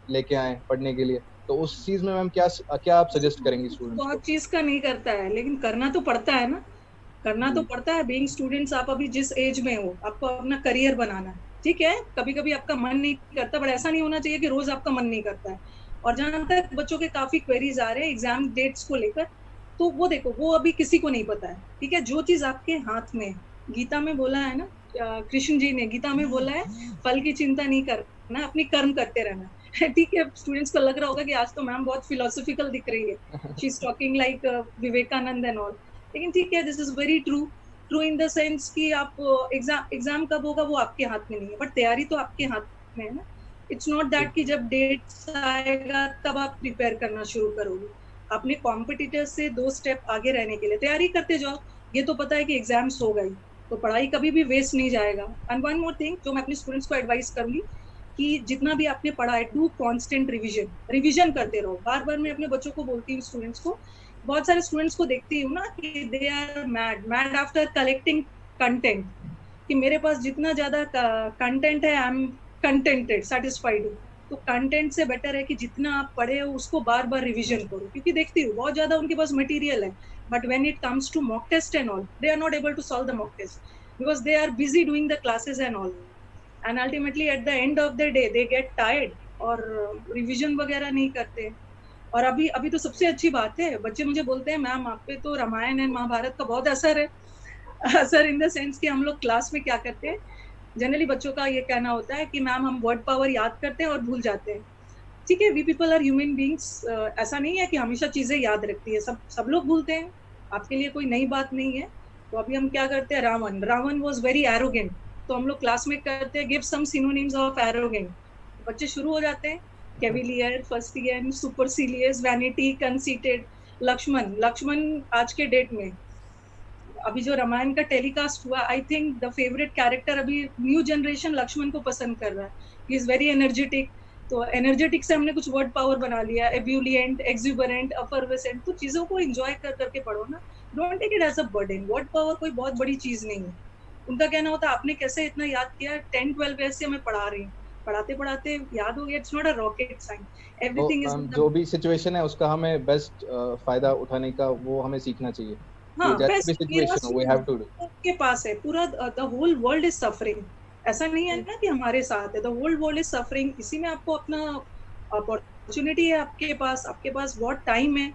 लेके आए पढ़ने के लिए, तो उस चीज में मैम क्या आप सजेस्ट करेंगी स्टूडेंट्स बहुत को? चीज का नहीं करता है, लेकिन करना तो पड़ता है ना। करना तो जी। पड़ता है। बीइंग स्टूडेंट्स, आप अभी जिस एज में हो, आपको अपना करियर बनाना है। ठीक है, कभी कभी आपका मन नहीं करता, बट ऐसा नहीं होना चाहिए कि रोज आपका मन नहीं करता है। और जहां तक बच्चों के काफी क्वेरीज आ रहे हैं एग्जाम डेट्स को लेकर, तो वो देखो, वो अभी किसी को नहीं पता है। ठीक है, जो चीज आपके हाथ में है, गीता में बोला है ना, कृष्ण जी ने गीता में बोला है, फल की चिंता नहीं करना, अपनी कर्म करते रहना है। ठीक है, स्टूडेंट्स को लग रहा होगा कि आज तो मैम बहुत फिलोसॉफिकल दिख रही है, she is talking like Vivekananda and all. लेकिन ठीक है, this is very true. True in the sense कि आप एग्जाम कब होगा वो आपके हाथ में नहीं है, बट तैयारी तो आपके हाथ में है ना। इट्स नॉट दैट कि जब डेट्स आएगा तब आप प्रिपेयर करना शुरू करोगे। अपने कॉम्पिटिटर से 2 स्टेप आगे रहने के लिए तैयारी करते जाओ। ये तो पता है कि एग्जाम्स हो गई, तो पढ़ाई कभी भी वेस्ट नहीं जाएगा। एंड वन मोर थिंग जो मैं अपने स्टूडेंट्स को एडवाइस करूंगी, कि जितना भी आपने पढ़ा है, डू कांस्टेंट रिवीजन। रिवीजन करते रहो बार बार। मैं अपने बच्चों को बोलती हूँ, स्टूडेंट्स को, बहुत सारे स्टूडेंट्स को देखती हूँ ना कि they are mad mad after collecting content, कि मेरे पास जितना ज्यादा कंटेंट है, आई एम कंटेंटेड, सेटिस्फाइड हूँ। तो कंटेंट से बेटर है कि जितना आप पढ़े हो उसको बार बार रिवीजन करो, क्योंकि देखती हूँ बहुत ज्यादा उनके पास मटेरियल है, but when it comes to mock test and all, they are not able to solve the mock test, because they are busy doing the classes and all. And ultimately at the end of the day they get tired, और revision वगैरह नहीं करते। और अभी अभी तो सबसे अच्छी बात है, बच्चे मुझे बोलते हैं, मैम आप पे तो रामायण एंड महाभारत का बहुत असर है। असर इन द सेंस कि हम लोग क्लास में क्या करते हैं, जनरली बच्चों का ये कहना होता है कि मैम हम वर्ड पावर याद करते हैं और भूल जाते हैं। ठीक है, we people are human beings, ऐसा नहीं है कि हमेशा चीजें याद रखती है, सब सब लोग भूलते हैं। आपके लिए कोई नई बात नहीं है। तो अभी हम क्या करते हैं, Ravan Ravan was very arrogant, तो हम लोग क्लास में करते हैं, give some synonyms of arrogant. बच्चे शुरू हो जाते हैं, cavalier, fustian, supercilious, vanity, conceited. Lakshman Lakshman आज के डेट में, अभी जो रामायण का टेलीकास्ट हुआ, I think the favourite character अभी न्यू जनरेशन लक्ष्मण को पसंद कर रहा है। He is very energetic. तो एनर्जेटिक से हमने कुछ वर्ड पावर बना लिया, एब्यूलियंट, एक्सुबरेंट, अफर्वेसेंट। तो चीजों को एंजॉय कर करके पढ़ो ना, don't take it as a burden. Word power कोई बहुत बड़ी चीज नहीं है। उनका कहना होता है, आपने कैसे इतना याद किया, 10-12 ईयर से मैं पढ़ा रही हूँ, पढ़ाते पढ़ाते याद हो गया। It's not a rocket science, तो एवरीथिंग इज इन द। जो भी सिचुएशन है उसका हमें बेस्ट फायदा उठाने का वो हमें सीखना चाहिए, कि हाँ, जैसे भी बेस्ट मेरा सिचुएशन हो we have to do. Student के पास है पूरा, the whole world is suffering. ऐसा नहीं है जी। ना कि हमारे साथ है, the whole world is suffering. इसी में आपको अपना अपॉर्चुनिटी है, आपके पास बहुत टाइम है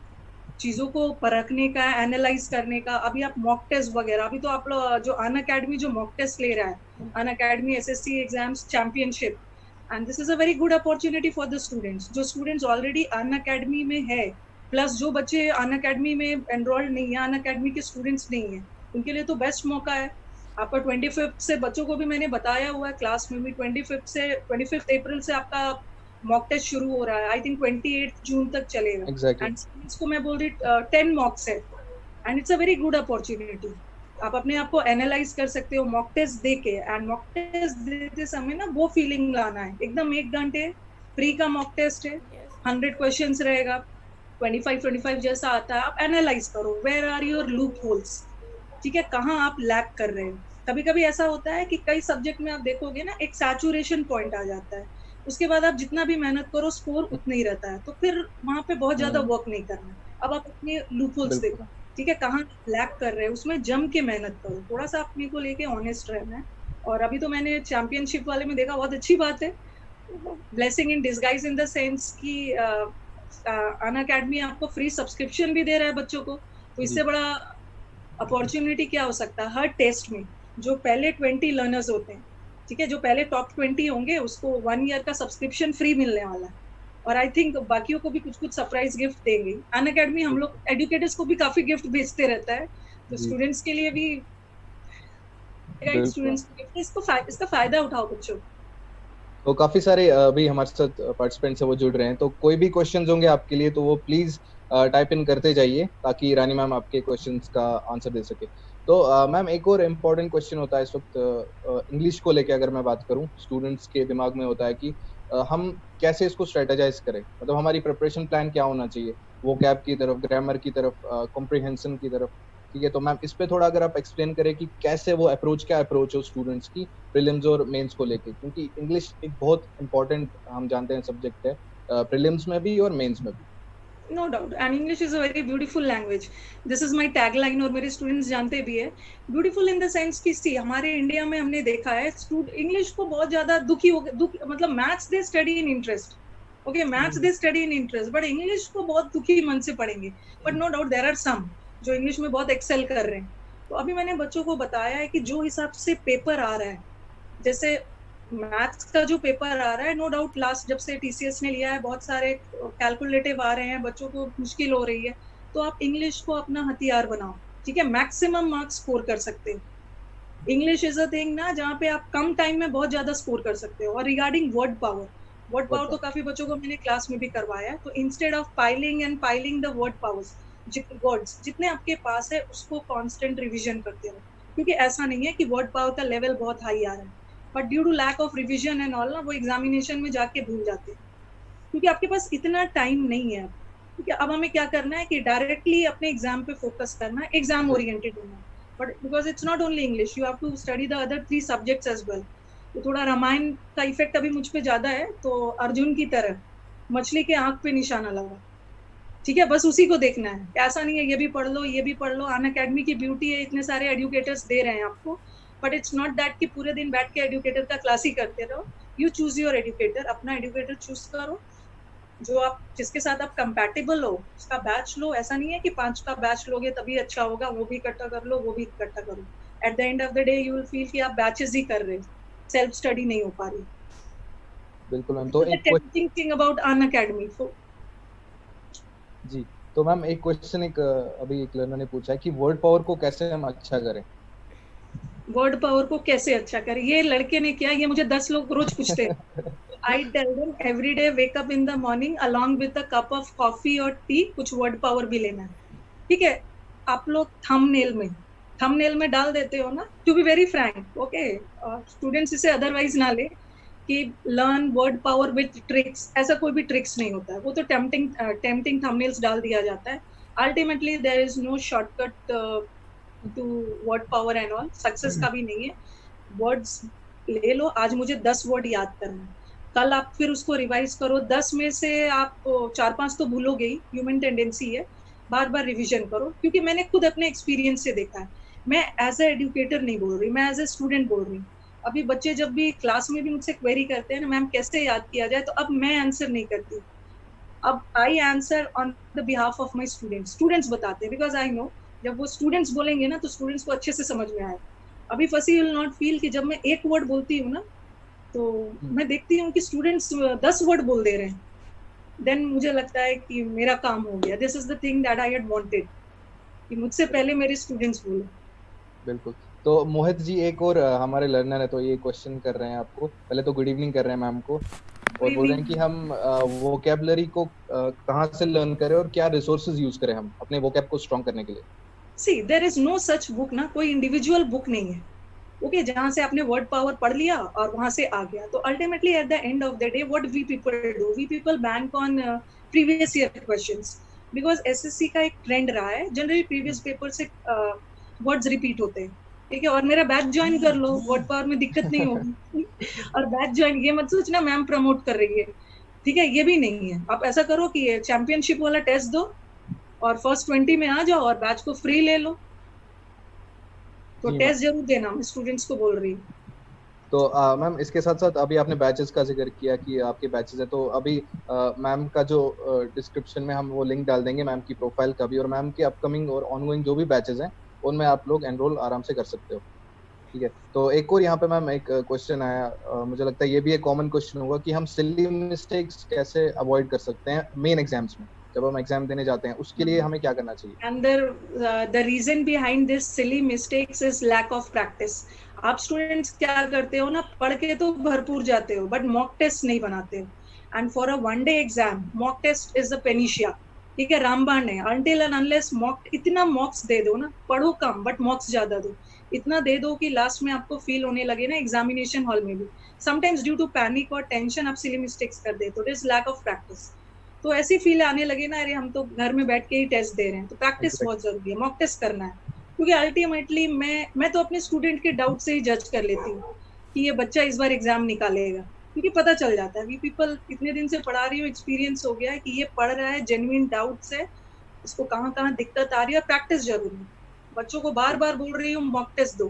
चीजों को परखने का, एनालाइज करने का। अभी आप मॉक टेस्ट वगैरह, अभी तो आप जो अन अकेडमी जो मॉक टेस्ट ले रहा है, Unacademy SSC exams championship, and this is a very good opportunity for the students. जो स्टूडेंट्स ऑलरेडी अन अकेडमी में है, प्लस जो बच्चे अन अकेडमी में एनरोल्ड नहीं है, अन अकेडमी के स्टूडेंट्स नहीं है, उनके लिए तो बेस्ट मौका है। आपका 25th से, बच्चों को भी मैंने बताया हुआ है क्लास में भी, 25th अप्रैल से आपका मॉक टेस्ट शुरू हो रहा है। आई थिंक 28 जून तक चलेगा। एग्जैक्टली। एंड स्टूडेंट्स को मैं बोल रही 10 मॉक्स है, and it's a very good opportunity. आप अपने आप को एनालाइज कर सकते हो मॉक टेस्ट दे के। एंड मॉक टेस्ट देते समय ना वो फीलिंग लाना है, एकदम 1 घंटे फ्री का मॉक टेस्ट है, Yes. 100 क्वेश्चन रहेगा, 25-25 जैसा आता है। आप एनालाइज करो, where are your loopholes. ठीक है, कहाँ आप लैक कर रहे हो। कभी कभी ऐसा होता है कि कई सब्जेक्ट में आप देखोगे ना, एक सैचुरेशन पॉइंट आ जाता है, उसके बाद आप जितना भी मेहनत करो स्कोर उतना ही रहता है, तो फिर वहां पे बहुत ज्यादा हम्म। वर्क नहीं करना। अब आप अपने लूप होल्स बिल्कुल। देखो। ठीक है, कहाँ लैक कर रहे हैं, उसमें जम के मेहनत करो, थोड़ा सा अपने को लेके ऑनेस्ट रहना है। और अभी तो मैंने चैंपियनशिप वाले में देखा, बहुत अच्छी बात है, blessing in disguise in the sense कि अन अकेडमी आपको फ्री सब्सक्रिप्शन भी दे रहा है बच्चों को। तो जी। इससे बड़ा अपॉर्चुनिटी क्या हो सकता है, हर टेस्ट में जो पहले 20 लर्नर्स होते हैं, ठीक है, जो पहले टॉप 20 होंगे, उसको 1 ईयर का सब्सक्रिप्शन फ्री मिलने वाला है। और आई थिंक बाकियों को भी कुछ कुछ सरप्राइज गिफ्ट देंगे। अन अकेडमी हम लोग एडुकेटर्स को भी काफी गिफ्ट भेजते रहता है, तो जी। स्टूडेंट्स के लिए भी बिल्कुल। स्टूडेंट्स को गिफ्ट, इसका फायदा उठाओ बच्चों। तो काफी सारे अभी हमारे साथ पार्टिसिपेंट्स हैं वो जुड़ रहे हैं, तो कोई भी क्वेश्चंस होंगे आपके लिए तो वो प्लीज टाइप इन करते जाइए, ताकि रानी मैम आपके क्वेश्चंस का आंसर दे सके। तो मैम एक और इम्पोर्टेंट क्वेश्चन होता है इस वक्त इंग्लिश को लेके, अगर मैं बात करूं स्टूडेंट्स के दिमाग में होता है कि हम कैसे इसको स्ट्रेटेजाइज करें, मतलब हमारी प्रिपरेशन प्लान क्या होना चाहिए, वो कैब की तरफ, ग्रामर की तरफ, कॉम्प्रिहेंशन की तरफ। ठीक है, तो मैम इस पे थोड़ा अगर आप एक्सप्लेन करें कि कैसे वो अप्रोच, क्या अप्रोच है स्टूडेंट्स की प्रीलिम्स और मेंस को लेके, क्योंकि इंग्लिश एक बहुत इंपॉर्टेंट हम जानते हैं सब्जेक्ट है, प्रीलिम्स में भी और मेंस में भी। No doubt, and English is a very beautiful language, this is my tagline, और मेरे स्टूडेंट्स जानते भी है। ब्यूटीफुल इन द सेंस कि सी हमारे इंडिया में हमने देखा है इंग्लिश को बहुत ज्यादा मतलब maths they study in interest, okay maths they study in interest, but English को बहुत दुखी मन से पढ़ेंगे। But no doubt there are some जो इंग्लिश में बहुत एक्सेल कर रहे हैं। तो अभी मैंने बच्चों को बताया है कि जो हिसाब से पेपर आ रहा है, जैसे मैथ्स का जो पेपर आ रहा है, नो डाउट लास्ट जब से टीसीएस ने लिया है बहुत सारे कैलकुलेटिव आ रहे हैं, बच्चों को मुश्किल हो रही है, तो आप इंग्लिश को अपना हथियार बनाओ, ठीक है, मैक्सिमम मार्क्स स्कोर कर सकते हो। इंग्लिश इज अ थिंग ना जहाँ पे आप कम टाइम में बहुत ज्यादा स्कोर कर सकते हो। और रिगार्डिंग वर्ड पावर तो काफी बच्चों को मैंने क्लास में भी करवाया है। तो instead of piling the word powers, words जितने आपके पास है उसको कांस्टेंट रिवीजन करते रहो, क्योंकि ऐसा नहीं है कि वर्ड पावर का लेवल बहुत हाई आ रहा है, but due to lack of revision and all ना वो एग्जामिनेशन में जाके भूल जाते हैं, क्योंकि आपके पास इतना टाइम नहीं है। क्योंकि अब हमें क्या करना है कि डायरेक्टली अपने एग्जाम पे फोकस करना है, एग्जाम ओरिएंटेड होना है। But because it's not only English, you have to study the other 3 subjects as well. तो थोड़ा रामायण का इफेक्ट अभी मुझ पे ज्यादा है, तो अर्जुन की तरह मछली के आंख पे निशाना लगा, ठीक है, बस उसी को देखना है। ऐसा नहीं है ये भी पढ़ लो ये भी पढ़ लो, अनअकैडमी की ब्यूटी है इतने सारे एडुकेटर्स दे रहे हैं आपको, बट इट्स नॉट दैट कि पूरे दिन बैठ के एडुकेटर का क्लास ही करते रहो। यू चूज योर एडुकेटर, अपना एडुकेटर चूज करो जो आप जिसके साथ आप कंपैटिबल हो, उसका बैच लो। ऐसा नहीं है कि 5 का बैच लोगे तभी अच्छा होगा, वो भी इकट्ठा कर लो वो भी इकट्ठा करो। Eight the end of the day you will feel कि आप बैचेस ही कर रहे हो, सेल्फ स्टडी नहीं हो पा रही। बिल्कुल मैम, तो एक टेम्पटिंग थिंग अबाउट अनअकैडमी। जी, तो मैम एक क्वेश्चन अभी एक लर्नर ने पूछा है कि वर्ड पावर को कैसे हम अच्छा करें। वर्ड पावर को कैसे अच्छा करें, ये लड़के ने किया, ये मुझे 10 लोग रोज पूछते हैं। I tell them every day wake up in the morning along with a cup of coffee और टी, कुछ वर्ड पावर भी लेना है, ठीक है। आप लोग थंबनेल में डाल देते हो ना, to be very frank, okay, students इसे अदरवाइज ना ले कि learn word power with tricks, ऐसा कोई भी ट्रिक्स नहीं होता है, वो तो टेम्पटिंग थंबनेल्स डाल दिया जाता है। Ultimately there is no shortcut to word power and all, success का भी नहीं है। वर्ड्स ले लो, आज मुझे 10 वर्ड याद करना है, कल आप फिर उसको रिवाइज करो, 10 में से आप 4-5 तो भूलोगे ही, ह्यूमन टेंडेंसी है, बार बार रिवीजन करो। क्योंकि मैंने खुद अपने एक्सपीरियंस से देखा है, मैं एज ए एडुकेटर नहीं बोल रही, मैं एज ए स्टूडेंट बोल रही हूँ। अभी बच्चे जब भी क्लास में भी मुझसे क्वेरी करते हैं ना, मैम कैसे याद किया जाए, तो अब मैं आंसर नहीं करती, अब I answer on the behalf of my students बताते हैं, बिकॉज आई नो जब वो स्टूडेंट्स बोलेंगे ना तो स्टूडेंट्स को अच्छे से समझ में आए। अभी फसी विल नॉट फील कि जब मैं एक वर्ड बोलती हूँ ना, तो मैं देखती हूँ कि स्टूडेंट्स 10 वर्ड बोल दे रहे हैं, देन मुझे लगता है कि मेरा काम हो गया। This is the thing that I had wanted, कि मुझसे पहले मेरे स्टूडेंट्स बोले। बिल्कुल, तो मोहित जी एक और हमारे लर्नर है, तो ये क्वेश्चन कर रहे हैं आपको, पहले तो गुड इवनिंग कर रहे हैं मैम को, और बोल रहे हैं कि हम वोकैबुलरी को कहाँ से लर्न करें और क्या रिसोर्सेज यूज करें हम अपने वोकैब को स्ट्रॉन्ग करने के लिए। So there is no such book ना, कोई इंडिविजुअल बुक नहीं है, ओके, जहां से आपने वर्ड पावर पढ़ लिया और वहां से आ गया। तो ultimately at the end of the day what we people bank on previous year questions, because SSC का एक ट्रेंड रहा है, जनरली प्रीवियस पेपर से वर्ड्स रिपीट होते हैं, ठीक है। और मेरा बैच ज्वाइन कर लो, वर्ड पावर में दिक्कत नहीं होगी। और बैच ज्वाइन, ये मत सोचना मैम प्रमोट कर रही है, ठीक है, ये भी नहीं है। आप ऐसा करो कि चैंपियनशिप वाला टेस्ट दो और फर्स्ट 20 में आ जाओ और बैच को फ्री ले लो। तो टेस्ट जरूर देना, मैं स्टूडेंट्स को बोल रही हूँ। तो मैम इसके साथ साथ अभी आपने बैचेस का जिक्र किया कि आपके बैचेस है, तो अभी मैम का जो डिस्क्रिप्शन में हम वो लिंक डाल देंगे मैम की प्रोफाइल का भी, और मैम के अपकमिंग और ऑनगोइंग जो भी बैचेस हैं उनमें आप लोग एनरोल आराम से कर सकते हो, ठीक है। तो एक और यहाँ पे मैम एक क्वेश्चन आया, मुझे लगता है ये भी एक कॉमन क्वेश्चन होगा कि हम सिली मिस्टेक्स कैसे अवॉइड कर सकते हैं मेन एग्जाम्स में, जब हम एग्जाम देने जाते हैं उसके लिए हमें क्या करना चाहिए। And the reason behind this silly mistakes is lack of practice. आप स्टूडेंट्स क्या करते हो ना, पढ़ के तो भरपूर जाते हो बट मॉक टेस्ट नहीं बनाते हो, and for a one day exam mock test is the panacea, ठीक है, रामबाण है। अनटिल एंड अनलेस मॉक, इतना मॉक्स दे दो ना, पढ़ो कम बट मॉक्स ज्यादा दो, इतना दे दो कि लास्ट में आपको फील होने लगे ना एग्जामिनेशन हॉल में भी, समटाइम्स ड्यू टू पैनिक और टेंशन आप सिली मिस्टेक्स कर देते हो, it is lack of practice. तो ऐसी फील आने लगे ना, अरे हम तो घर में बैठ के ही टेस्ट दे रहे हैं, तो प्रैक्टिस बहुत जरूरी है, मॉक टेस्ट करना है। क्योंकि अल्टीमेटली मैं तो अपने स्टूडेंट के डाउट से ही जज कर लेती हूँ कि ये बच्चा इस बार एग्जाम निकालेगा, क्योंकि पता चल जाता है वी पीपल इतने दिन से पढ़ा रही हूँ, एक्सपीरियंस हो गया है कि ये पढ़ रहा है, जेन्युइन डाउट से, इसको कहाँ कहाँ दिक्कत आ रही है, प्रैक्टिस जरूरी है। बच्चों को बार बार बोल रही हूँ मॉक टेस्ट दो।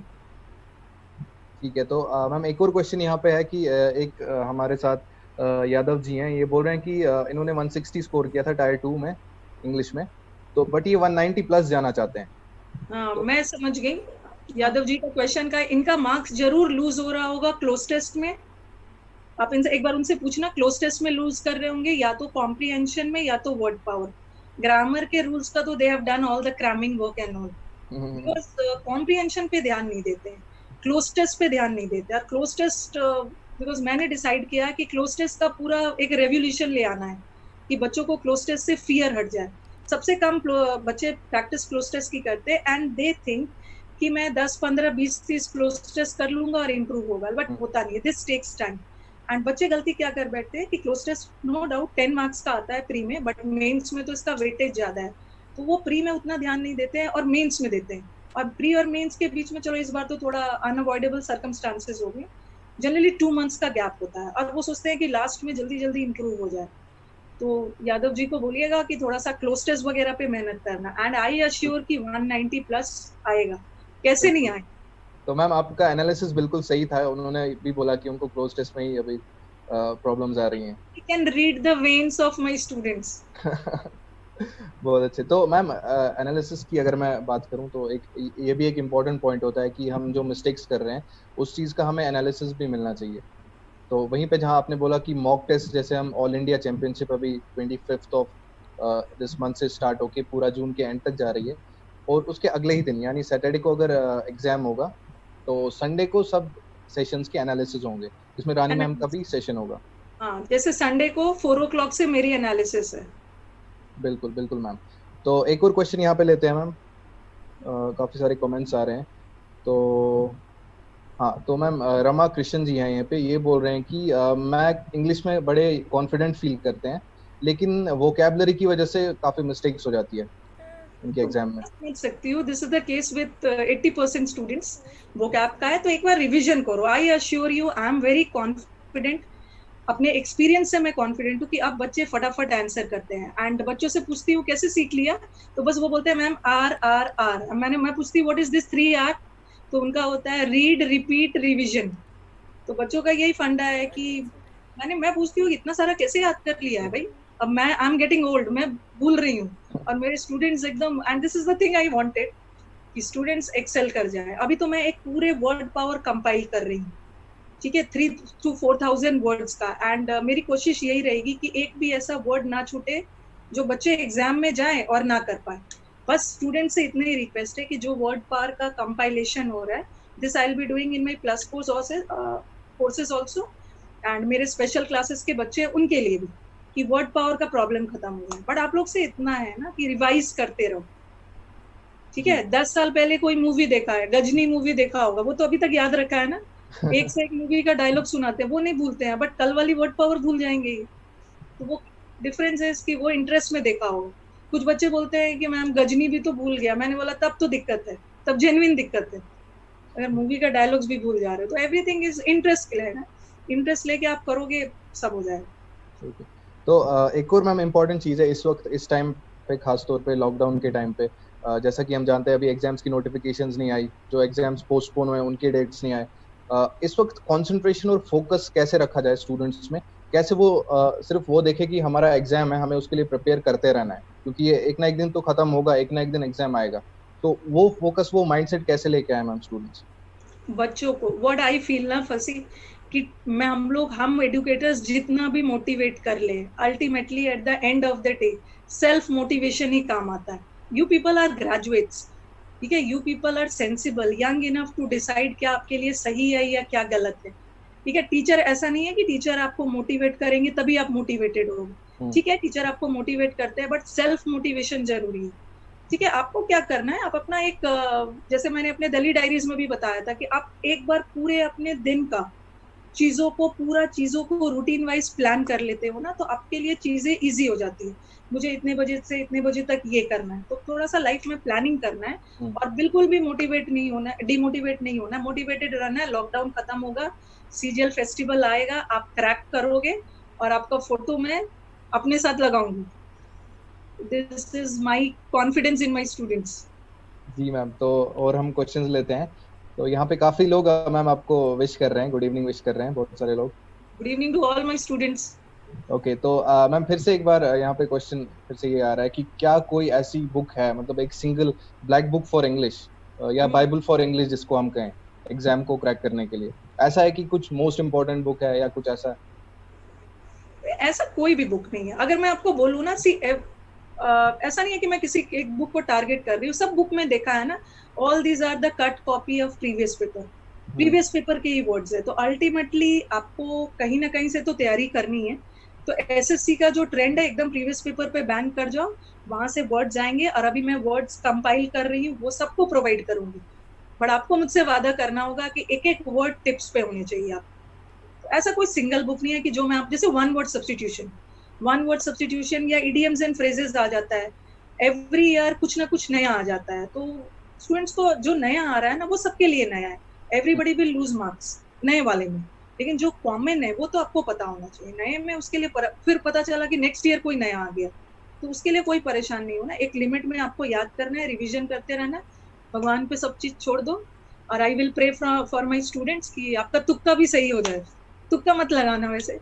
ठीक है, तो मैम एक और क्वेश्चन यहाँ पे है कि एक हमारे साथ यादव जी हैं, ये बोल रहे हैं कि इन्होंने 160 स्कोर किया था टायर 2 में इंग्लिश में, तो बट ये 190 प्लस जाना चाहते हैं। हाँ, तो मैं समझ गई यादव जी का क्वेश्चन का। इनका मार्क्स जरूर लूज हो रहा होगा क्लोज टेस्ट में। आप इनसे एक बार उनसे पूछना, क्लोज टेस्ट में लूज कर रहे होंगे या तो कॉम्प्रिहेंशन में या तो वर्ड पावर। ग्रामर के रूल्स का तो they have done all the cramming work and all, because comprehension पे ध्यान नहीं देते हैं, क्लोज टेस्ट पे ध्यान नहीं देते। और क्लोज टेस्ट बिकॉज मैंने डिसाइड किया कि क्लोज टेस्ट का पूरा एक रेवोल्यूशन ले आना है कि बच्चों को क्लोज टेस्ट से फियर हट जाए। सबसे कम बच्चे प्रैक्टिस क्लोज टेस्ट की करते हैं एंड दे थिंक कि मैं 10 15 20 30 क्लोज टेस्ट कर लूंगा और इम्प्रूव होगा, बट होता नहीं है, दिस टेक्स टाइम। एंड बच्चे गलती क्या कर बैठते हैं कि close test no doubt 10 marks का आता है प्री में, बट मेंस में तो इसका वेटेज ज्यादा है, तो वो प्री में उतना ध्यान नहीं देते हैं और मेंस में देते हैं। और प्री और मेंस के बीच में चलो इस बार तो थोड़ा अनअवॉइडेबल सर्कमस्टांसेस हो गए, जनरली 2 मंथ्स का गैप होता है, और वो सोचते हैं कि लास्ट में जल्दी जल्दी इंप्रूव हो जाए। तो यादव जी को बोलिएगा कि थोड़ा सा क्लोज टेस्ट वगैरह पे मेहनत करना, एंड आई अश्योर कि 190 प्लस आएगा, कैसे नहीं आए। तो मैम आपका एनालिसिस बिल्कुल सही था, उन्होंने भी बोला कि उनको क्लोज टेस्ट में ही अभी प्रॉब्लम्स आ रही हैं। I can read the veins of my students. बहुत अच्छे। तो मैम एनालिसिस की अगर मैं बात करूं तो एक ये भी एक इम्पॉर्टेंट पॉइंट होता है कि हम जो मिस्टेक्स कर रहे हैं उस चीज़ का हमें एनालिसिस भी मिलना चाहिए। तो वहीं पे जहां आपने बोला कि मॉक टेस्ट, जैसे हम ऑल इंडिया चैंपियनशिप अभी 25th ऑफ दिस मंथ से स्टार्ट होके पूरा जून के एंड तक जा रही है, और उसके अगले ही दिन यानी सैटरडे को अगर एग्जाम होगा तो संडे को सब सेशंस के एनालिसिस होंगे, जिसमें रानी मैम का भी सेशन होगा। हाँ, जैसे संडे को 4 o'clock से मेरी एनालिसिस है। बिल्कुल बिल्कुल मैम। तो एक और क्वेश्चन यहाँ पे लेते हैं मैम, काफ़ी सारे कमेंट्स आ रहे हैं। तो हाँ, तो मैम रमा कृष्ण जी हैं यहाँ पे, ये बोल रहे हैं कि मैं इंग्लिश में बड़े कॉन्फिडेंट फील करते हैं, लेकिन वोकैबुलरी की वजह से काफ़ी मिस्टेक्स हो जाती है इनके एग्जाम में। समझ सकती हूँ, this is the case with 80% students. Vocab का है तो एक बार रिवीजन करो। I assure you, I am very confident, अपने एक्सपीरियंस से मैं कॉन्फिडेंट हूँ कि अब बच्चे फटाफट आंसर करते हैं। एंड बच्चों से पूछती हूँ कैसे सीख लिया, तो बस वो बोलते हैं मैम आर आर आर। मैं पूछती हूँ व्हाट इज दिस 3 R, तो उनका होता है रीड रिपीट रिविजन। तो बच्चों का यही फंडा है कि मैं पूछती हूँ इतना सारा कैसे याद कर लिया है भाई, अब मैं आई एम गेटिंग ओल्ड, मैं भूल रही हूँ, और मेरे स्टूडेंट्स एकदम, and this is the thing I wanted कि स्टूडेंट्स एक्सेल कर जाए। अभी तो मैं एक पूरे वर्ड पावर कंपाइल कर रही हूँ, ठीक है, 3 to 4,000 वर्ड्स का। एंड मेरी कोशिश यही रहेगी कि एक भी ऐसा वर्ड ना छूटे जो बच्चे एग्जाम में जाए और ना कर पाए। बस स्टूडेंट से इतनी रिक्वेस्ट है कि जो वर्ड पावर का कंपाइलेशन हो रहा है, this I will be doing in my plus courses also, and मेरे स्पेशल क्लासेस के बच्चे उनके लिए भी, कि वर्ड पावर का प्रॉब्लम खत्म हो जाए। बट आप लोग से इतना है ना कि रिवाइज करते रहो, ठीक है। 10 साल पहले कोई मूवी देखा है, गजनी मूवी देखा होगा, वो तो अभी तक याद रखा है ना, एक से एक मूवी का डायलॉग सुनाते हैं, वो नहीं भूलते हैं, बट कल वाली वर्ड पावर भूल जाएंगे। तो वो डिफरेंस है कि वो इंटरेस्ट में देखा होगा। कुछ बच्चे बोलते हैं कि मैम गजनी भी तो भूल गया, मैंने बोला तब तो दिक्कत है, तब जेन्युइन दिक्कत है, अगर मूवी का डायलॉग्स भी भूल जा रहे हो। तो एवरीथिंग इज इंटरेस्ट के लिए ना, इंटरेस्ट लेके आप करोगे सब हो जाएगा। तो एक और मैम इम्पोर्टेंट चीज़ है इस वक्त, इस टाइम पे, खास तौर पे लॉकडाउन के टाइम पे, जैसा कि हम जानते हैं अभी एग्जाम्स की नोटिफिकेशंस नहीं आई, जो एग्जाम्स पोस्टपोन हुए उनके डेट्स नहीं आए। इस वक्त कंसंट्रेशन और फोकस कैसे रखा जाए स्टूडेंट्स में, कैसे वो सिर्फ वो देखे कि हमारा एग्जाम है, हमें उसके लिए प्रिपेयर करते रहना है, क्योंकि ये एक ना एक दिन तो खत्म होगा, एक ना एक दिन एग्जाम आएगा। तो वो फोकस, वो माइंडसेट कैसे लेके आए मैम स्टूडेंट्स? बच्चों को व्हाट आई फील ना फंसी कि हम एडुकेटर्स जितना भी मोटिवेट कर ले, ultimately at the end of the day self motivation ही काम आता है। यू पीपल आर ग्रेजुएट्स, ठीक है, you people are sensible, young enough to decide क्या आपके लिए सही है या क्या गलत है, ठीक है। टीचर ऐसा नहीं है कि टीचर आपको मोटिवेट करेंगे तभी आप मोटिवेटेड होगे, ठीक है, टीचर आपको मोटिवेट करते हैं, बट सेल्फ मोटिवेशन जरूरी है, ठीक है। आपको क्या करना है, आप अपना एक जैसे मैंने अपने दिल्ली डायरीज में भी बताया था कि आप एक बार पूरे अपने दिन का चीजों को रूटीन वाइज प्लान कर लेते हो ना, तो आपके लिए चीजें इजी हो जाती है। मुझे इतने बजे से इतने बजे तक ये करना है, तो थोड़ा सा लाइफ में प्लानिंग करना है और बिल्कुल भी डिमोटिवेट नहीं होना, मोटिवेटेड रहना है। लॉकडाउन खत्म होगा, सीजीएल फेस्टिवल आएगा, आप क्रैक करोगे और आपका फोटो मैं अपने साथ लगाऊंगी। This is my confidence in my students. जी मैम, तो और हम क्वेश्चंस लेते हैं। तो यहाँ पे काफी लोग मैम आपको विश कर रहे हैं, गुड इवनिंग विश कर रहे हैं बहुत सारे लोग। Good evening to all my students. Okay, तो मैम फिर से एक बार यहाँ पे क्वेश्चन फिर से ये आ रहा है कि क्या कोई ऐसी बुक है, मतलब एक single black book for English या बाइबल फॉर इंग्लिश जिसको हम कहें एग्जाम को क्रैक करने के लिए, ऐसा है कि कुछ मोस्ट इम्पोर्टेंट बुक है या कुछ ऐसा? ऐसा कोई भी बुक नहीं है। अगर मैं आपको बोलूँ ना, ऐसा नहीं है कि मैं किसी एक बुक को टारगेट कर रही हूँ। सब बुक में देखा है ना, all these are the cut copy of previous paper के ही वर्ड्स है। तो अल्टीमेटली आपको कहीं ना कहीं से तो तैयारी करनी है। तो एसएससी का जो ट्रेंड है, एकदम प्रीवियस पेपर पे बैंक कर जाओ, वहां से वर्ड्स आएंगे। और अभी मैं वर्ड्स कंपाइल कर रही हूँ, वो सबको प्रोवाइड करूंगी। बट आपको मुझसे वादा करना होगा कि एक एक वर्ड टिप्स पे होने चाहिए आप। तो ऐसा कोई सिंगल बुक नहीं है कि जो मैं आप, जैसे वन वर्ड सब्सटीट्यूशन या इडियम्स एंड फ्रेजेस आ जाता है। एवरी ईयर कुछ ना कुछ नया आ जाता है। तो स्टूडेंट्स को जो नया आ रहा है ना, वो सबके लिए नया है। एवरीबडी विल लूज मार्क्स नए वाले में, लेकिन जो कॉमन है वो तो आपको पता होना चाहिए। नए में उसके लिए फिर पता चला कि नेक्स्ट ईयर कोई नया आ गया, तो उसके लिए कोई परेशान नहीं होना। एक लिमिट में आपको याद करना है, रिविजन करते रहना है, भगवान पे सब चीज छोड़ दो। और I will pray for my students कि आपका तुक्का भी सही हो जाए। तुक्का मत लगाना वैसे।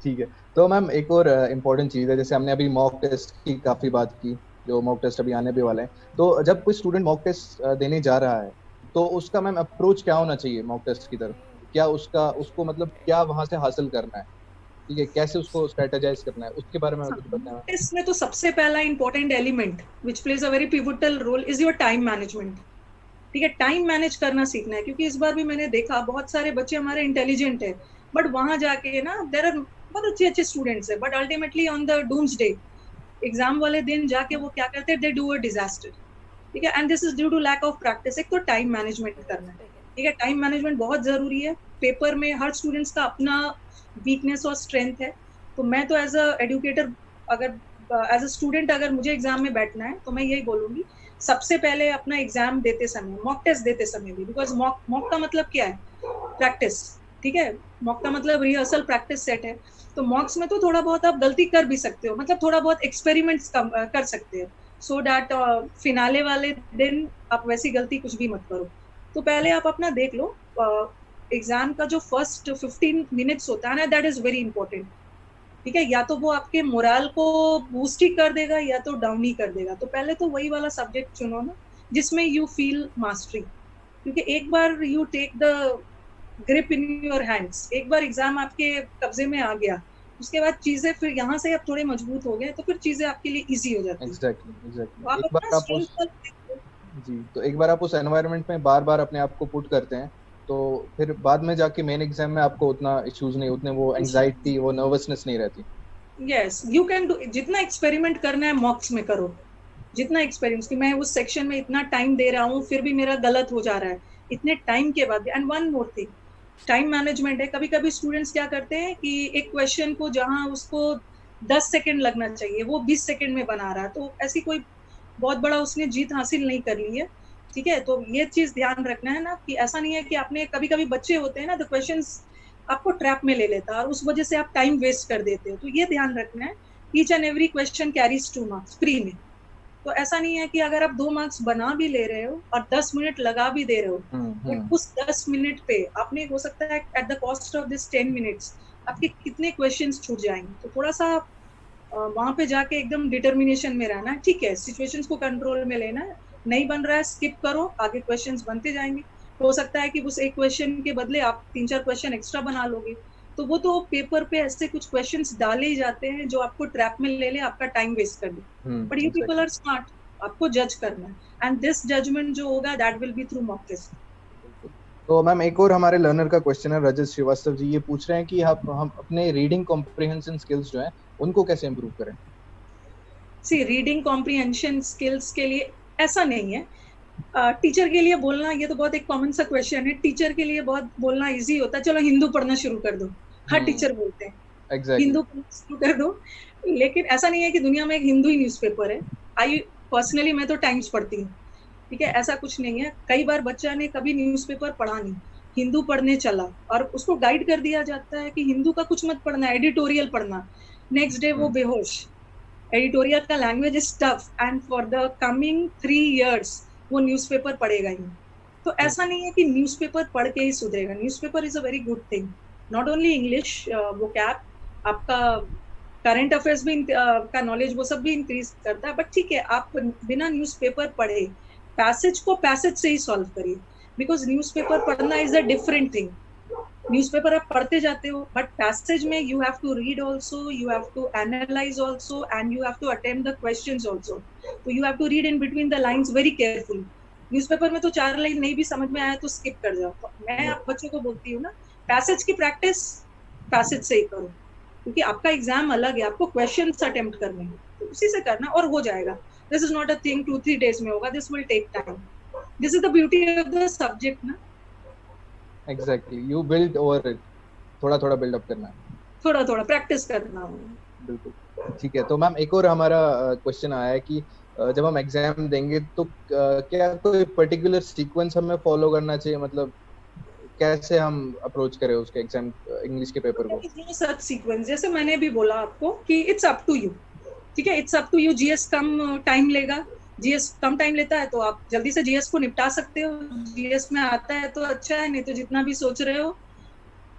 ठीक है, तो मैम एक और इम्पोर्टेंट चीज़ है, जैसे हमने अभी मॉक टेस्ट की काफ़ी बात की, जो मॉक टेस्ट अभी आने भी वाले हैं। तो जब कोई स्टूडेंट मॉक टेस्ट देने जा रहा है, तो उसका मैम अप्रोच क्या होना चाहिए मॉक टेस्ट की तरफ? क्या उसको मतलब क्या वहां से हासिल करना है, ठीक है, कैसे उसको स्ट्रेटेजाइज करना है, उसके बारे में कुछ बताना है। इसमें तो सबसे पहला important element which plays a very pivotal role is your time management. ठीक है, टाइम मैनेज करना सीखना है। क्योंकि इस बार भी मैंने देखा बहुत सारे बच्चे हमारे इंटेलिजेंट है, बट वहां जाके ना देयर आर बहुत अच्छे स्टूडेंट्स है, but ultimately on the doomsday exam वाले दिन जाके वो क्या करते हैं, दे डू अ डिजास्टर। ठीक है, and this is due to lack of practice. एक तो टाइम मैनेजमेंट करना है। ठीक है, टाइम मैनेजमेंट बहुत जरूरी है। पेपर में हर स्टूडेंट्स का अपना वीकनेस और स्ट्रेंथ है। तो मैं तो एज अ एजुकेटर, अगर एज अ स्टूडेंट अगर मुझे एग्जाम में बैठना है, तो मैं यही बोलूंगी, सबसे पहले अपना एग्जाम देते समय, मॉक टेस्ट देते समय भी, बिकॉज मॉक का मतलब क्या है, प्रैक्टिस। ठीक है, मॉक का मतलब रिहर्सल प्रैक्टिस सेट है। तो मॉक्स में तो थोड़ा बहुत आप गलती कर भी सकते हो, मतलब थोड़ा बहुत एक्सपेरिमेंट्स कर सकते हो, सो दैट फिनाले वाले दिन आप वैसी गलती कुछ भी मत करो। तो पहले आप अपना देख लो। एग्जाम का जो फर्स्ट 15 मिनट्स होता है ना, दैट इज वेरी इंपॉर्टेंट। ठीक है, या तो वो आपके मोरल को बूस्ट ही कर देगा या तो डाउन ही कर देगा। तो पहले तो वही वाला सब्जेक्ट चुनो ना जिसमें यू फील मास्टरी। क्योंकि एक बार you take the grip in your hands, एक बार एग्जाम आपके कब्जे में आ गया, उसके बाद चीजें फिर यहाँ से आप थोड़े मजबूत हो गए, तो फिर चीजें आपके लिए इजी हो जाती है। एग्जैक्टली। तो आप एक बार अपना आप उस स्ट्रेंथ जी, तो एक बार आप उस एनवायरनमेंट में बार बार अपने आप को पुट करते हैं, तो फिर बाद में जाके मेन एग्जाम में आपको उतना इश्यूज नहीं, उतने वो एंजाइटी, वो नर्वसनेस नहीं रहती। Yes, you can do. जितना एक्सपेरिमेंट करना है मॉक्स में करो, जितना एक्सपीरियंस कि मैं उस सेक्शन में इतना टाइम दे रहा हूँ फिर भी मेरा गलत हो जा रहा है इतने टाइम के बाद। And one more thing, time management है। कभी कभी स्टूडेंट्स क्या करते हैं कि एक क्वेश्चन को जहां उसको 10 सेकंड लगना चाहिए वो 20 सेकंड में बना रहा है, तो ऐसी कोई बहुत बड़ा उसने जीत हासिल नहीं कर ली है। ठीक है, तो ये चीज ध्यान रखना है ना कि ऐसा नहीं है कि आपने, कभी कभी बच्चे होते हैं ना, द क्वेश्चंस आपको ट्रैप में ले लेता है और उस वजह से आप टाइम वेस्ट कर देते हो। तो ये ध्यान रखना है, each and every question carries 2 marks pre में। तो ऐसा नहीं है कि अगर आप 2 मार्क्स बना भी ले रहे हो और 10 मिनट लगा भी दे रहे हो, बट उस 10 मिनट पे आपने, हो सकता है at the cost of this 10 minutes आपके कितने क्वेश्चंस छूट जाएंगे। तो थोड़ा सा वहां पे जाके एकदम डिटर्मिनेशन में रहना है। ठीक है, सिचुएशंस को कंट्रोल में लेना है, नहीं बन रहा है स्किप करो, आगे क्वेश्चंस बनते जाएंगे। हो सकता है कि उस एक क्वेश्चन के बदले आप 3-4 क्वेश्चन एक्स्ट्रा बना लोगे। तो वो तो पेपर पे ऐसे कुछ क्वेश्चंस डाले ही जाते हैं जो आपको ट्रैप में ले ले, आपका टाइम वेस्ट कर दे। But you people are smart, आपको जज करना है, एंड दिस जजमेंट जो होगा that will be through mock test. तो मैम एक और हमारे लर्नर का क्वेश्चन है, रजत श्रीवास्तव जी ये पूछ रहे हैं कि हम अपने रीडिंग कॉम्प्रिहेंशन स्किल्स जो है उनको कैसे इम्प्रूव करें। सी, रीडिंग कॉम्प्रिहेंशन स्किल्स के लिए ऐसा नहीं है, टीचर के लिए बोलना, ये तो बहुत एक कॉमन सा क्वेश्चन है, टीचर के लिए बहुत बोलना इजी होता है, चलो हिंदू पढ़ना शुरू कर दो, हर टीचर बोलते हैं एग्जैक्टली। हिंदू पढ़ना शुरू कर दो। लेकिन ऐसा नहीं है कि दुनिया में एक हिंदू ही न्यूज़पेपर है। आई पर्सनली मैं तो टाइम्स पढ़ती हूँ, ठीक है, ऐसा कुछ नहीं है। कई बार बच्चा ने कभी न्यूज़पेपर पढ़ा नहीं, हिंदू पढ़ने चला और उसको गाइड कर दिया जाता है कि हिंदू का कुछ मत पढ़ना, एडिटोरियल पढ़ना, नेक्स्ट डे वो बेहोश। एडिटोरियल का language is tough and for the coming 3 years वो न्यूज़पेपर पढ़ेगा ही। तो ऐसा नहीं है कि न्यूज़पेपर पढ़ के ही सुधरेगा, newspaper is a very good thing, not only English vocab, आपका करंट अफेयर्स भी का नॉलेज वो सब भी इंक्रीज करता है। बट ठीक है, आप बिना न्यूज़पेपर पढ़े पैसेज को पैसेज से ही सॉल्व करिए, बिकॉज न्यूज़पेपर पढ़ना is a different thing. Newspaper आप पढ़ते जाते हो, बट पैसेज में you have to read also, you have to analyse also and you have to attempt the questions also. तो you have to read in between the lines very carefully. Newspaper में तो 4 line नहीं भी समझ में आया तो स्किप कर जाओ। तो मैं आप बच्चों को बोलती हूँ ना, पैसेज की प्रैक्टिस पैसेज से ही करो, क्योंकि आपका एग्जाम अलग है, आपको क्वेश्चन अटेम्प्ट करने हैं, तो उसी से करना और हो जाएगा। This is not a thing 2-3 days में होगा, this will take time. This is the beauty of the subject ना। Exactly, you build over it, थोड़ा थोड़ा बिल्डअप करना है। थोड़ा थोड़ा प्रैक्टिस करना हो। बिल्कुल ठीक है। तो मैम एक और हमारा क्वेश्चन आया है कि जब हम एग्जाम देंगे तो क्या कोई पर्टिकुलर सीक्वेंस हमें फॉलो करना चाहिए, मतलब कैसे हम अप्रोच करें उसके एग्जाम इंग्लिश के पेपर को? सच सीक्वेंस, जैसे मैंने भी बोला आपको कि इट्स अप टू यू, ठीक है, it's up to you. GS कम टाइम लेगा, जीएस कम टाइम लेता है तो आप जल्दी से जीएस को निपटा सकते हो, जीएस में आता है तो अच्छा है, नहीं तो जितना भी सोच रहे हो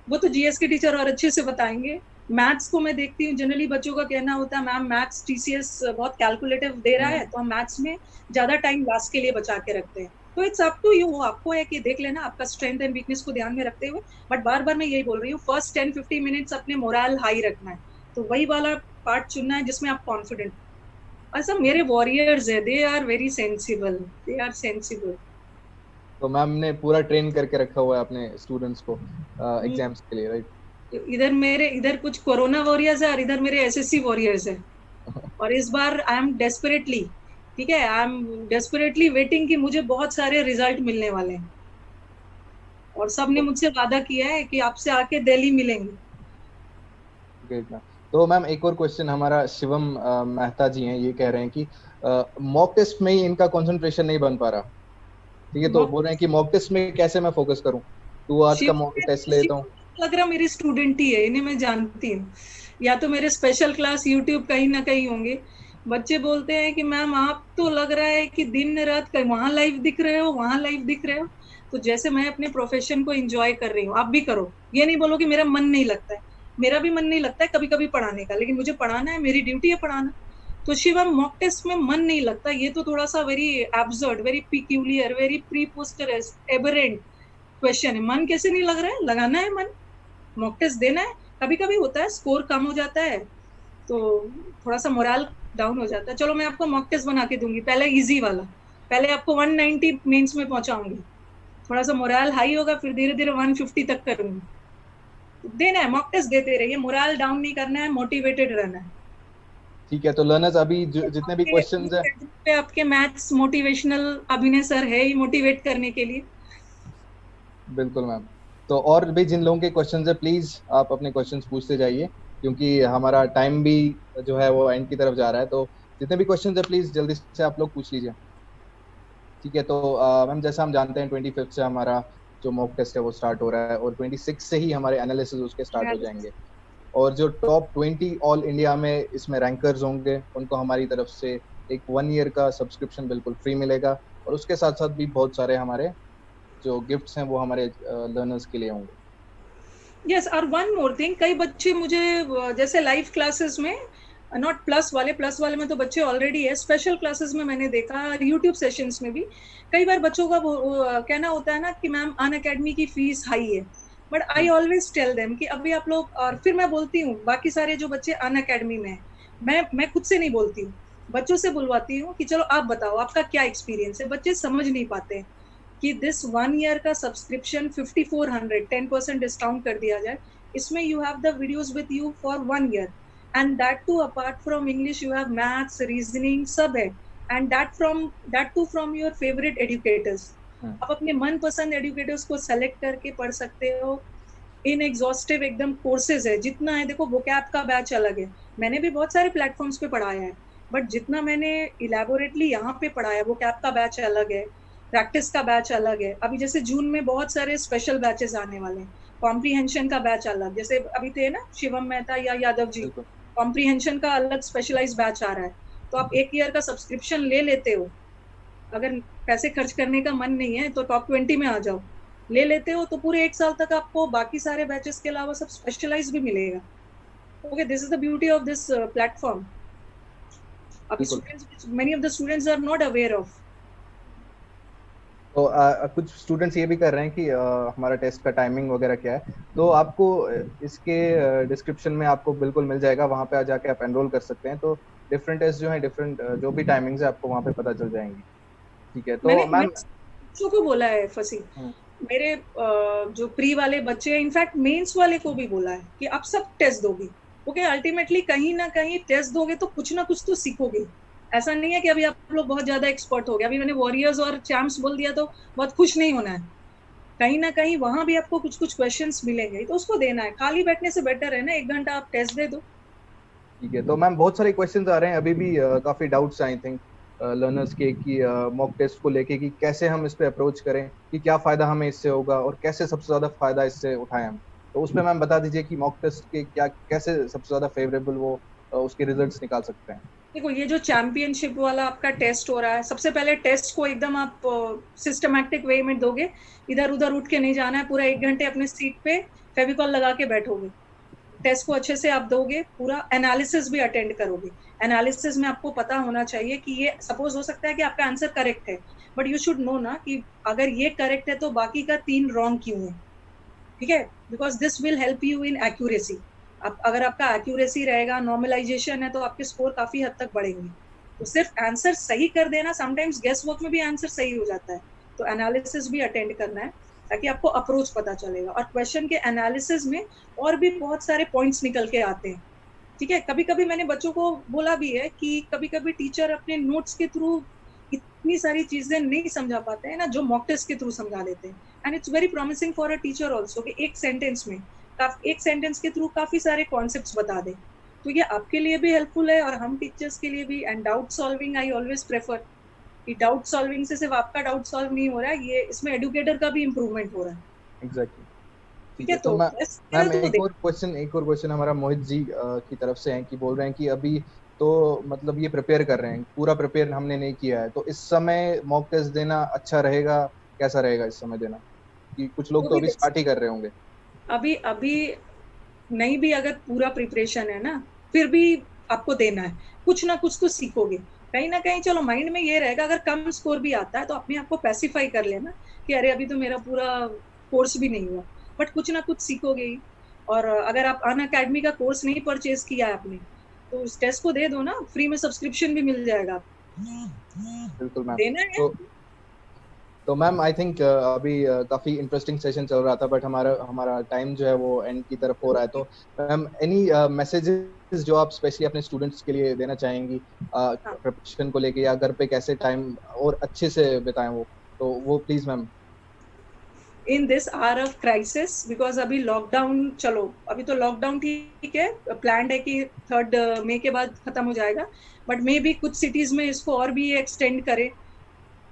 वो तो जीएस के टीचर और अच्छे से बताएंगे। मैथ्स को मैं देखती हूँ, जनरली बच्चों का कहना होता है मैम मैथ्स टीसीएस बहुत कैलकुलेटिव दे रहा है, तो हम मैथ्स में ज्यादा टाइम लास्ट के लिए बचा के रखते हैं। तो इट्स अप टू यू, आपको है कि देख लेना आपका स्ट्रेंथ एंड वीकनेस को ध्यान में रखते हुए। बट बार बार मैं यही बोल रही हूँ, फर्स्ट 10-15 मिनट्स अपने मोरल हाई रखना है, तो वही वाला पार्ट चुनना है जिसमें आप कॉन्फिडेंट। अच्छा, मेरे वॉरियर्स है, they are very sensible, they are sensible. तो मैम ने पूरा ट्रेन करके रखा हुआ है अपने स्टूडेंट्स को एग्जाम्स के लिए, राइट? इधर कुछ कोरोना वॉरियर्स है और इधर मेरे एसएससी वॉरियर्स है। और इस बार आई एम डेस्परेटली, ठीक है, आई एम डेस्परेटली वेटिंग कि मुझे बहुत सारे रिजल्ट मिलने वाले हैं, और सब ने मुझसे वादा किया है कि आपसे आके दिल्ली मिलेंगे। Great ma'am. तो मैम एक और क्वेश्चन हमारा शिवम मेहता जी हैं, ये कह रहे हैं कि मॉक टेस्ट में ही इनका कंसंट्रेशन नहीं बन पा रहा, ठीक है, तो बोल रहे हैं कि मॉक टेस्ट में कैसे मैं फोकस करूं, 2 आवर्स का मॉक टेस्ट लेता हूं। लग रहा मेरी स्टूडेंट ही है, इन्हें मैं जानती हूँ, या तो मेरे स्पेशल क्लास यूट्यूब कहीं ना कहीं होंगे। बच्चे बोलते हैं कि मैम आप तो लग रहा है कि दिन रात वहां लाइव दिख रहे हो, वहां लाइव दिख रहे हो। तो जैसे मैं अपने प्रोफेशन को एंजॉय कर रही हूँ, आप भी करो। ये नहीं बोलो कि मेरा मन नहीं लगता है, मेरा भी मन नहीं लगता है कभी कभी पढ़ाने का, लेकिन मुझे पढ़ाना है, मेरी ड्यूटी है पढ़ाना। तो शिवम, मॉक टेस्ट में मन नहीं लगता, ये तो थोड़ा सा very absurd, very peculiar, very preposterous, aberrant question है। मन कैसे नहीं लग रहा है? लगाना है मन, मॉक टेस्ट देना है। कभी कभी होता है स्कोर कम हो जाता है तो थोड़ा सा मोरल डाउन हो जाता है। चलो मैं आपको मॉक टेस्ट बना के दूंगी, पहले इजी वाला, पहले आपको 190 मेंस में पहुंचाऊंगी, थोड़ा सा मोरल हाई होगा, फिर धीरे धीरे 150 तक करूंगी। तो देना है, मॉक टेस्ट देते रहिए, मोरल डाउन नहीं करना है, मोटिवेटेड रहना है। ठीक है, तो लर्नर्स अभी जितने भी क्वेश्चंस हैं पे आपके मैथ्स मोटिवेशनल अभिनय सर है ही मोटिवेट करने के लिए। बिल्कुल मैम। तो और भी जिन लोगों के क्वेश्चंस है, प्लीज आप अपने क्वेश्चंस पूछते जाइए, क्योंकि हमारा टाइम भी जो है वो एंड की तरफ जा रहा है। तो जितने भी क्वेश्चंस है प्लीज जल्दी से आप लोग पूछ लीजिए। ठीक है, तो मैम जैसा हम जानते हैं 25 से हमारा जो मॉक टेस्ट है वो स्टार्ट हो रहा है, और 26 से ही हमारे एनालिसिस उसके स्टार्ट हो जाएंगे। और जो टॉप 20 ऑल इंडिया में इसमें रैंकर्स होंगे, उनको हमारी तरफ से एक 1 ईयर का सब्सक्रिप्शन बिल्कुल फ्री मिलेगा, और उसके साथ साथ भी बहुत सारे हमारे जो गिफ्ट्स हैं वो हमारे लर्नर्स के लिए होंगे। यस, और वन मोर थिंग, कई बच्चे मुझे जैसे लाइव क्लासेस में, नॉट प्लस वाले में तो बच्चे ऑलरेडी है, स्पेशल क्लासेस में मैंने देखा, यूट्यूब सेशंस में भी कई बार बच्चों का कहना होता है ना कि मैम अनअकैडमी की फीस हाई है। But I always tell them कि अभी आप लोग, और फिर मैं बोलती हूँ बाकी सारे जो बच्चे अनअकैडमी में है, मैं खुद से नहीं बोलती हूँ, बच्चों से बुलवाती हूँ कि चलो आप बताओ आपका क्या एक्सपीरियंस है। बच्चे समझ नहीं पाते हैं कि दिस 1 ईयर का सब्सक्रिप्शन 5400 10% डिस्काउंट कर दिया जाए, इसमें you have the videos with you for 1 year, and that too apart from English you have maths, reasoning, सब है। And that too from your favourite educators. आप अपने मनपसंद एजुकेटर्स को सेलेक्ट करके पढ़ सकते हो। इन एग्जॉस्टिव एकदम कोर्सेज है, जितना है देखो, वोकैब का बैच अलग है, मैंने भी बहुत सारे प्लेटफॉर्म्स पे पढ़ाया है, बट जितना मैंने इलेबोरेटली यहाँ पे पढ़ाया, वोकैब का बैच अलग है, प्रैक्टिस का बैच अलग है। अभी जैसे जून में बहुत सारे स्पेशल बैचेस आने वाले हैं, कॉम्प्रीहेंशन का बैच अलग, जैसे अभी थे ना शिवम मेहता या यादव जी, कॉम्प्रीहेंशन का अलग स्पेशलाइज बैच आ रहा है। तो आप 1 ईयर का सब्सक्रिप्शन ले लेते हो, अगर पैसे खर्च करने का मन नहीं है तो टॉप 20 में आ जाओ, ले लेते हो तो पूरे 1 साल तक आपको बाकी सारे बैचेस के अलावा सब स्पेशलाइज भी मिलेगा। Okay, this is the beauty of this platform. अभी students, many of the students are not aware of. तो कुछ स्टूडेंट्स ये भी कर रहे हैं कि हमारा टेस्ट का टाइमिंग वगैरह क्या है, तो आपको इसके डिस्क्रिप्शन में आपको बिल्कुल मिल जाएगा, वहाँ पे आ जाके आप एनरोल कर सकते हैं। तो डिफरेंट टेस्ट जो है, डिफरेंट जो भी टाइमिंग्स है आपको वहाँ पे पता चल जाएंगी। ठीक है, तो मैम बच्चों को बोला है फसी, मेरे जो प्री वाले बच्चे हैं, इनफैक्ट मेंस वाले को भी बोला है कि आप सब टेस्ट दोगे। ओके, अल्टीमेटली कहीं ना कहीं टेस्ट दोगे तो कुछ ना कुछ तो सीखोगे। ऐसा नहीं है कि अभी आप लोग बहुत ज्यादा एक्सपर्ट हो गए, अभी मैंने वॉरियर्स और चैम्प्स बोल दिया तो बहुत खुश नहीं होना है, कहीं ना कहीं वहां भी आपको कुछ कुछ क्वेश्चंस मिलेंगे, तो उसको देना है। खाली बैठने से बेटर है ना 1 घंटा आप टेस्ट दे दो। ठीक है, तो मैम बहुत सारे क्वेश्चंस आ रहे हैं अभी भी, काफी डाउट्स आई थिंक लर्नर्स के कि मॉक टेस्ट को लेके कि कैसे हम इस पे अप्रोच करें, कि क्या फायदा हमें इससे होगा और कैसे सबसे ज्यादा फायदा इससे उठाएं हम। तो उस पे मैम बता दीजिए कि मॉक टेस्ट के क्या, कैसे सबसे ज्यादा फेवरेबल वो उसके रिजल्ट्स निकाल सकते हैं। देखो, ये जो चैंपियनशिप वाला आपका टेस्ट हो रहा है, सबसे पहले टेस्ट को एकदम आप सिस्टमैटिक वे में दोगे, इधर उधर उठ के नहीं जाना है, पूरा 1 घंटे अपने सीट पे फेविकॉल लगा के बैठोगे, टेस्ट को अच्छे से आप दोगे, पूरा एनालिसिस भी अटेंड करोगे। एनालिसिस में आपको पता होना चाहिए कि ये सपोज हो सकता है कि आपका आंसर करेक्ट है, बट यू शुड नो ना कि अगर ये करेक्ट है तो बाकी का 3 रॉन्ग क्यों है। ठीक है, because this will help you in accuracy. अगर आपका एक्यूरेसी रहेगा, नॉर्मलाइजेशन है, तो आपके स्कोर काफी हद तक बढ़ेंगे। तो सिर्फ आंसर सही कर देना, समटाइम्स गेस वर्क में भी आंसर सही हो जाता है, तो एनालिसिस भी अटेंड करना है ताकि आपको अप्रोच पता चलेगा। और क्वेश्चन के एनालिसिस में और भी बहुत सारे पॉइंट्स निकल के आते हैं। ठीक है, कभी कभी मैंने बच्चों को बोला भी है कि कभी कभी टीचर अपने नोट्स के थ्रू इतनी सारी चीजें नहीं समझा पाते हैं ना, जो मॉक टेस्ट के थ्रू समझा देते हैं। And it's very promising for a teacher also कि एक सेंटेंस के थ्रू काफी सारे कॉन्सेप्ट्स बता दे, तो ये आपके लिए भी हेल्पफुल है और हम टीचर्स के लिए भी। And doubt solving I always prefer, कि डाउट सॉल्विंग से सिर्फ आपका डाउट सॉल्व नहीं हो रहा है, ये इसमें एजुकेटर का भी इम्प्रूवमेंट हो रहा है। एग्जैक्टली। ठीक है, तो मैम एक और क्वेश्चन हमारा मोहित जी की तरफ से है कि बोल रहे हैं कि अभी तो मतलब ये प्रिपेयर कर रहे हैं, पूरा प्रिपेयर हमने नहीं किया है, तो इस समय मॉक टेस्ट देना अच्छा रहेगा, कैसा रहेगा इस समय देना, कि कुछ लोग तो अभी स्टार्ट ही कर रहे होंगे। अभी नहीं भी अगर पूरा प्रिपरेशन है ना, फिर भी आपको देना है, कुछ ना कुछ तो सीखोगे कहीं ना कहीं। चलो माइंड में ये रहेगा, अगर कम स्कोर भी आता है तो अपने आप को पैसिफाई कर लेना कि अरे अभी तो मेरा पूरा कोर्स भी नहीं हुआ, बट कुछ ना कुछ सीखोगे ही। और अगर आप अन अकेडमी का कोर्स नहीं परचेज किया है आपने, तो उस टेस्ट को दे दो ना, फ्री में सब्सक्रिप्शन भी मिल जाएगा। बिल्कुल मैम। देना है। तो मैम आई थिंक अभी काफी इंटरेस्टिंग सेशन चल रहा था, बट हमारा टाइम जो है वो एंड की तरफ हो रहा है। तो मैम एनी मैसेजेस जो आप स्पेशली अपने स्टूडेंट्स के लिए देना चाहेंगी प्रिपरेशन को लेके, या घर पे कैसे टाइम और अच्छे से बिताएं वो please ma'am. In this hour of crisis, because अभी लॉकडाउन, चलो अभी तो लॉकडाउन ठीक है, प्लान है कि 3 मई के बाद खत्म हो जाएगा, बट मे भी कुछ सिटीज में इसको और भी एक्सटेंड करे।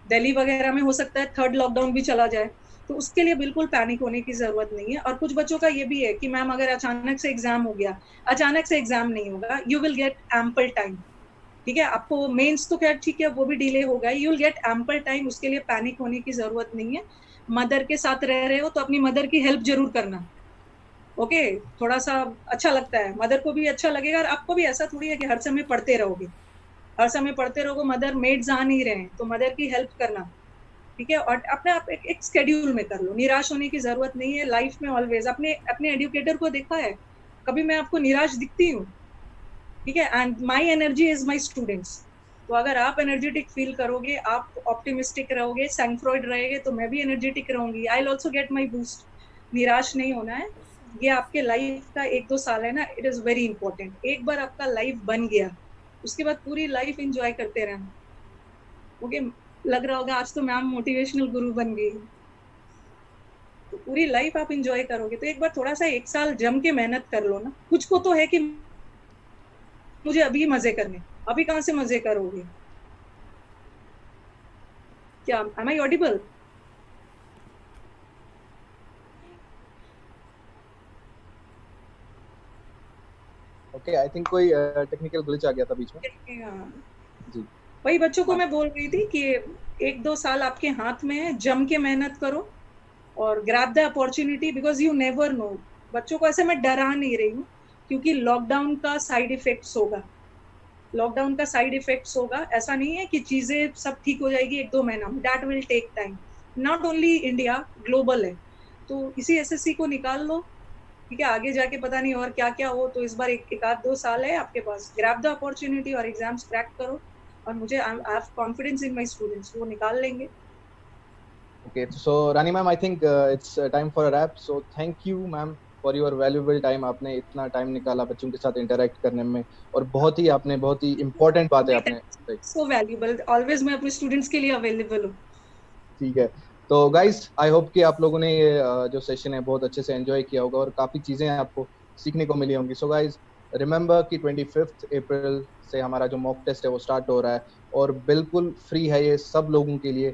दिल्ली वगैरह में हो सकता है 3rd लॉकडाउन भी चला जाए, तो उसके लिए बिल्कुल पैनिक होने की जरूरत नहीं है। और कुछ बच्चों का ये भी है कि मैम अगर अचानक से एग्जाम हो गया, अचानक से एग्जाम नहीं होगा, you will get ample time. ठीक है, आपको मेंस तो खैर ठीक है, वो भी डिले होगा, you will get ample time, उसके लिए पैनिक होने की जरूरत नहीं है। मदर के साथ रह रहे हो तो अपनी मदर की हेल्प जरूर करना। ओके, थोड़ा सा अच्छा लगता है, मदर को भी अच्छा लगेगा, और आपको भी ऐसा थोड़ी है कि हर समय पढ़ते रहोगे, हर समय पढ़ते रहोगे, मदर मेड्स आ नहीं रहे हैं तो मदर की हेल्प करना। ठीक है, और अपने आप एक स्केड्यूल में कर लो, निराश होने की जरूरत नहीं है लाइफ में। ऑलवेज अपने एजुकेटर को देखा है, कभी मैं आपको निराश दिखती हूँ? ठीक है, and my energy is my students. तो अगर आप एनर्जेटिक फील करोगे, आप ऑप्टिमिस्टिक रहोगे, सैंक्फ्रॉइड रहेंगे, तो मैं भी एनर्जेटिक रहूंगी, I will also get my boost. निराश नहीं होना है, ये आपके लाइफ का 1-2 साल है ना, इट इज वेरी इंपॉर्टेंट। एक बार आपका लाइफ बन गया, उसके बाद पूरी लाइफ एंजॉय करते रहना। ओके, लग रहा होगा आज तो मैम मोटिवेशनल गुरु बन गई। तो पूरी लाइफ आप इंजॉय करोगे, तो एक बार थोड़ा सा 1 साल जम के मेहनत कर लो ना। कुछ को तो है कि मुझे अभी मजे करने, अभी कहाँ से मजे करोगे? क्या am I audible? Okay, I think कोई टेक्निकल ग्लिच आ गया था बीच में। जी। वही बच्चों को हाँ। मैं बोल रही थी कि 1-2 साल आपके हाथ में है, जम के मेहनत करो और grab the opportunity, because you never know. बच्चों को ऐसे मैं डरा नहीं रही हूँ, क्योंकि लॉकडाउन का साइड इफेक्ट्स होगा। लॉकडाउन का साइड इफेक्ट्स होगा, ऐसा नहीं है कि चीजें सब ठीक हो जाएगी 1-2 महीना में। That will take time. Not only India, global है। तो इसी एसएससी को निकाल लो, ठीक है? आगे जाके पता नहीं और क्या क्या हो, तो इस बार एक आध 2 साल है आपके पास, ग्रैब द अपॉर्चुनिटी और एग्जाम्स क्रैक करो। और मुझे I have confidence in my students, वो निकाल लेंगे। Okay, so Rani ma'am, I think it's time for a wrap. So thank you ma'am for your valuable time. आपने इतना टाइम निकाला बच्चों के साथ इंटरेक्ट करने में, और बहुत ही आपने बहुत ही इम्पोर्टेंट बातें आपने बताई। सो वैल्यूबल, ऑलवेज मैं अपने स्टूडेंट्स के लिए अवेलेबल हूँ। ठीक है। तो गाइस, आई होप कि आप लोगों ने ये जो सेशन है बहुत अच्छे से एंजॉय किया होगा और काफी चीजें आपको सीखने को मिली होंगी। सो गाइस, रिमेंबर कि 25 अप्रैल से हमारा जो मॉक टेस्ट है वो स्टार्ट हो रहा है, और बिल्कुल फ्री है ये सब लोगों के लिए।